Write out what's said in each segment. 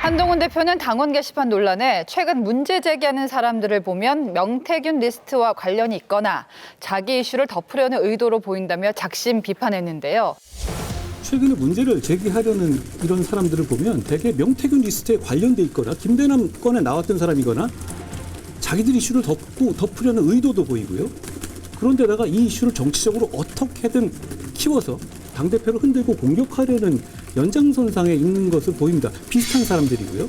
한동훈 대표는 당원 게시판 논란에 최근 문제 제기하는 사람들을 보면 명태균 리스트와 관련이 있거나 자기 이슈를 덮으려는 의도로 보인다며 작심 비판했는데요. 최근에 문제를 제기하려는 이런 사람들을 보면 대개 명태균 리스트에 관련돼 있거나 김대남 건에 나왔던 사람이거나 자기들 이슈를 덮으려는 의도도 보이고요. 그런데다가 이 이슈를 정치적으로 어떻게든 키워서 당대표를 흔들고 공격하려는 연장선상에 있는 것을 보입니다. 비슷한 사람들이고요.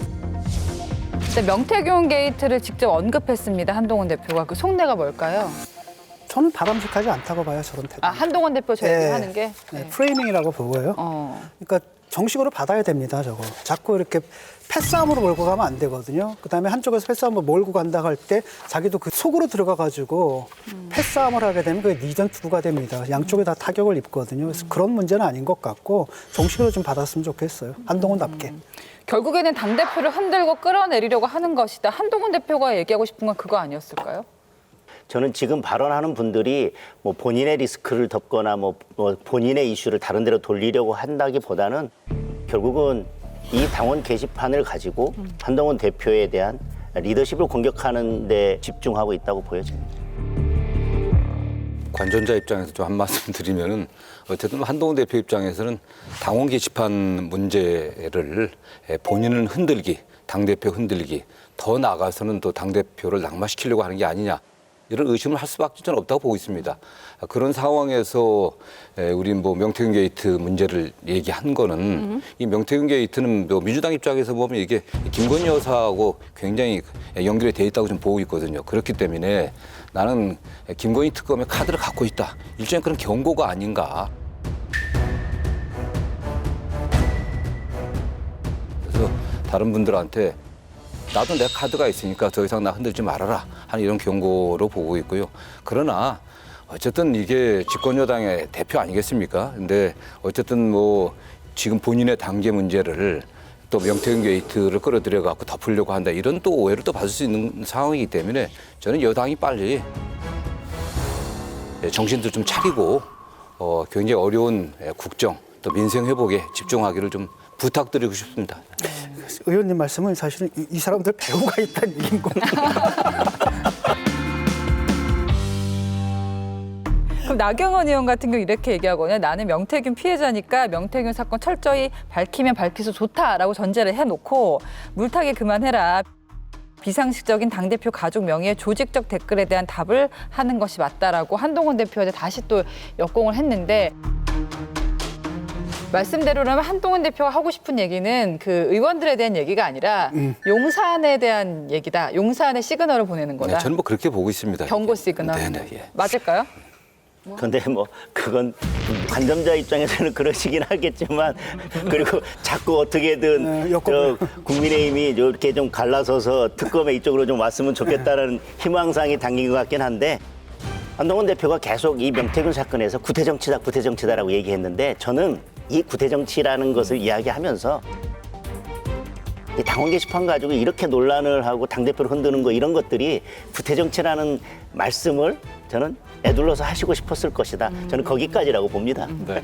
근데 명태균 게이트를 직접 언급했습니다. 한동훈 대표가. 그 속내가 뭘까요? 저는 바람직하지 않다고 봐요, 저런 태도. 아, 한동훈 대표 저 얘기하는 게? 네, 프레이밍이라고 보고요. 그러니까 정식으로 받아야 됩니다, 저거. 자꾸 이렇게 패싸움으로 몰고 가면 안 되거든요. 그다음에 한쪽에서 패싸움으로 몰고 간다 할 때 자기도 그 속으로 들어가가지고 패싸움을 하게 되면 그게 니전 투구가 됩니다. 양쪽에 다 타격을 입거든요. 그래서 그런 문제는 아닌 것 같고 정식으로 좀 받았으면 좋겠어요. 한동훈답게. 결국에는 당대표를 흔들고 끌어내리려고 하는 것이다. 한동훈 대표가 얘기하고 싶은 건 그거 아니었을까요? 저는 지금 발언하는 분들이 뭐 본인의 리스크를 덮거나 뭐 본인의 이슈를 다른 데로 돌리려고 한다기보다는 결국은 이 당원 게시판을 가지고 한동훈 대표에 대한 리더십을 공격하는 데 집중하고 있다고 보여집니다. 관전자 입장에서 좀 한 말씀 드리면은 어쨌든 한동훈 대표 입장에서는 당원 게시판 문제를 본인은 흔들기, 당대표 흔들기, 더 나아가서는 또 당대표를 낙마시키려고 하는 게 아니냐. 이런 의심을 할 수밖에 저는 없다고 보고 있습니다. 그런 상황에서 우리 뭐 명태균 게이트 문제를 얘기한 거는 이 명태균 게이트는 뭐 민주당 입장에서 보면 이게 김건희 여사하고 굉장히 연결이 돼 있다고 좀 보고 있거든요. 그렇기 때문에 나는 김건희 특검의 카드를 갖고 있다. 일종의 그런 경고가 아닌가. 그래서 다른 분들한테 나도 내 카드가 있으니까 더 이상 나 흔들지 말아라 하는 이런 경고로 보고 있고요. 그러나 어쨌든 이게 집권여당의 대표 아니겠습니까? 근데 어쨌든 뭐 지금 본인의 당계 문제를 또 명태균 게이트를 끌어들여 갖고 덮으려고 한다. 이런 또 오해를 또 받을 수 있는 상황이기 때문에 저는 여당이 빨리 정신들 좀 차리고 굉장히 어려운 국정 또 민생 회복에 집중하기를 좀 부탁드리고 싶습니다. 의원님 말씀은 사실은 이 사람들 배우가 있다는 얘기인 겁니다. 그럼 나경원 의원 같은 경우 이렇게 얘기하거든요. 나는 명태균 피해자니까 명태균 사건 철저히 밝히면 밝힐수록 좋다라고 전제를 해놓고 물타기 그만해라. 비상식적인 당대표 가족 명의의 조직적 댓글에 대한 답을 하는 것이 맞다라고 한동훈 대표한테 다시 또 역공을 했는데 말씀대로라면 한동훈 대표가 하고 싶은 얘기는 그 의원들에 대한 얘기가 아니라 용산에 대한 얘기다. 용산에 시그널을 보내는 거다. 네, 저는 뭐 그렇게 보고 있습니다. 경고 시그널. 네네. 예. 맞을까요? 그런데 뭐 그건 관점자 입장에서는 그러시긴 하겠지만 그리고 자꾸 어떻게든 저 국민의힘이 이렇게 좀 갈라서서 특검에 이쪽으로 좀 왔으면 좋겠다는 희망사항이 담긴 것 같긴 한데 한동훈 대표가 계속 이 명태균 사건에서 구태정치다 구태정치다라고 얘기했는데 저는 이 구태정치라는 것을 이야기하면서 이 당원 게시판 가지고 이렇게 논란을 하고 당대표를 흔드는 거 이런 것들이 구태정치라는 말씀을 저는 애둘러서 하시고 싶었을 것이다. 저는 거기까지라고 봅니다. 네.